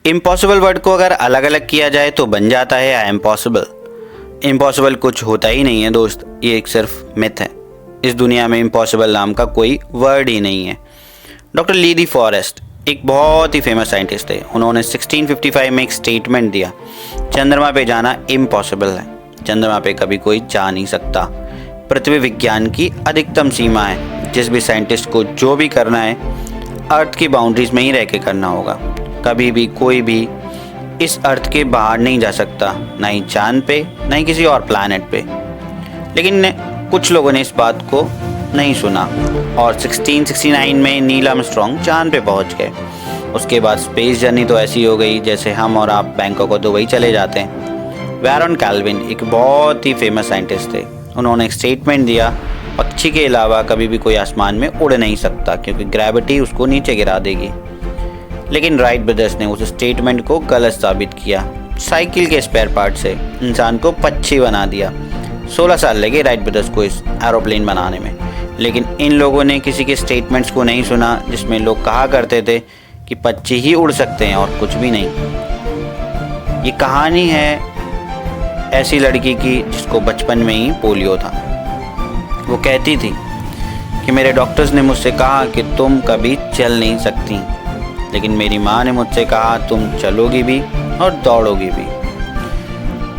Impossible word को अगर अलग अलग किया जाए तो बन जाता है आई एम पॉसिबल। इम्पॉसिबल कुछ होता ही नहीं है दोस्त, ये एक सिर्फ मिथ है। इस दुनिया में इम्पॉसिबल नाम का कोई वर्ड ही नहीं है। डॉक्टर ली दी फॉरेस्ट एक बहुत ही फेमस साइंटिस्ट थे। उन्होंने 1655 में एक स्टेटमेंट दिया, चंद्रमा पे जाना इम्पॉसिबल है, चंद्रमा पे कभी कोई जा नहीं सकता। पृथ्वी विज्ञान की अधिकतम सीमा है, जिस भी साइंटिस्ट को जो भी करना है अर्थ की बाउंड्रीज में ही रह के करना होगा। कभी भी कोई भी इस अर्थ के बाहर नहीं जा सकता, ना ही चांद पे, ना ही किसी और प्लैनेट पे। लेकिन कुछ लोगों ने इस बात को नहीं सुना और 1669 में नील आर्मस्ट्रॉन्ग चांद पे पहुंच गए। उसके बाद स्पेस जर्नी तो ऐसी हो गई जैसे हम और आप बैंकॉक और दुबई चले जाते हैं। बैरन कैल्विन एक बहुत ही फेमस साइंटिस्ट थे। उन्होंने एक स्टेटमेंट दिया, पक्षी के अलावा कभी भी कोई आसमान में उड़ नहीं सकता क्योंकि ग्रेविटी उसको नीचे गिरा देगी। लेकिन राइट ब्रदर्स ने उस स्टेटमेंट को गलत साबित किया। साइकिल के स्पेयर पार्ट से इंसान को पक्षी बना दिया। 16 साल लगे राइट ब्रदर्स को इस एरोप्लेन बनाने में। लेकिन इन लोगों ने किसी के स्टेटमेंट्स को नहीं सुना जिसमें लोग कहा करते थे कि पक्षी ही उड़ सकते हैं और कुछ भी नहीं। ये कहानी है ऐसी लड़की की जिसको बचपन में ही पोलियो था। वो कहती थी कि मेरे डॉक्टर्स ने मुझसे कहा कि तुम कभी चल नहीं सकती, लेकिन मेरी माँ ने मुझसे कहा तुम चलोगी भी और दौड़ोगी भी।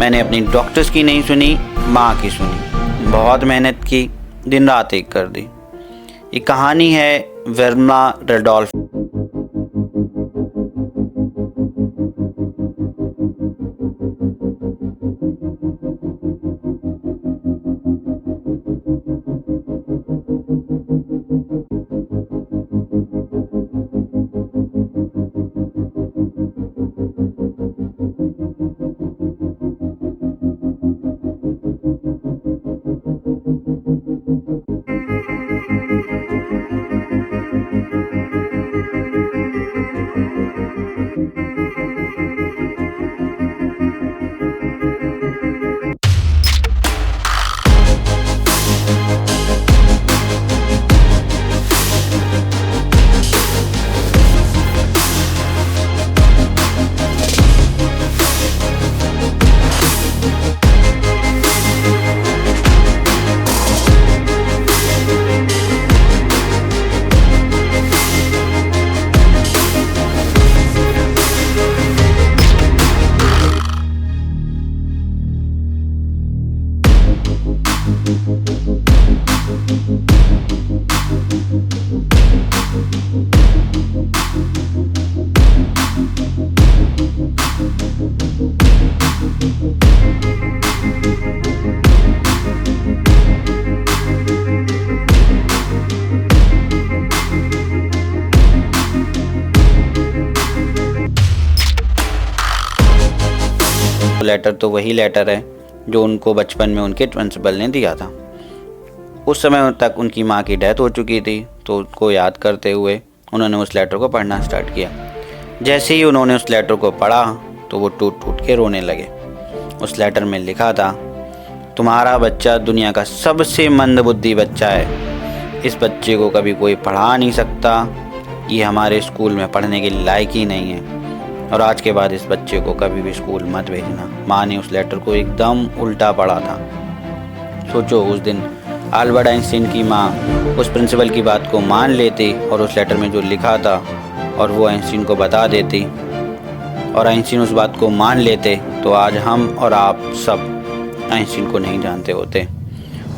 मैंने अपनी डॉक्टर्स की नहीं सुनी, माँ की सुनी, बहुत मेहनत की, दिन रात एक कर दी। ये कहानी है विल्मा रडोल्फ। लेटर तो वही लेटर है जो उनको बचपन में उनके प्रिंसिपल ने दिया था। उस समय तक उनकी माँ की डेथ हो चुकी थी, तो उसको याद करते हुए उन्होंने उस लेटर को पढ़ना स्टार्ट किया। जैसे ही उन्होंने उस लेटर को पढ़ा तो वो टूट टूट के रोने लगे। उस लेटर में लिखा था, तुम्हारा बच्चा दुनिया का सबसे मंदबुद्धि बच्चा है। इस बच्चे को कभी कोई पढ़ा नहीं सकता, ये हमारे स्कूल में पढ़ने के लायक ही नहीं है, और आज के बाद इस बच्चे को कभी भी स्कूल मत भेजना। माँ ने उस लेटर को एकदम उल्टा पढ़ा था। सोचो, उस दिन अल्बर्ट आइंस्टीन की माँ उस प्रिंसिपल की बात को मान लेती और उस लेटर में जो लिखा था और वो आइंस्टीन को बता देती और आइंस्टीन उस बात को मान लेते, तो आज हम और आप सब आइंस्टीन को नहीं जानते होते।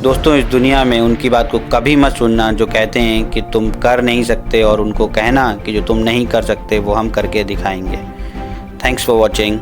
दोस्तों, इस दुनिया में उनकी बात को कभी मत सुनना जो कहते हैं कि तुम कर नहीं सकते, और उनको कहना कि जो तुम नहीं कर सकते वो हम करके दिखाएंगे। Thanks for watching.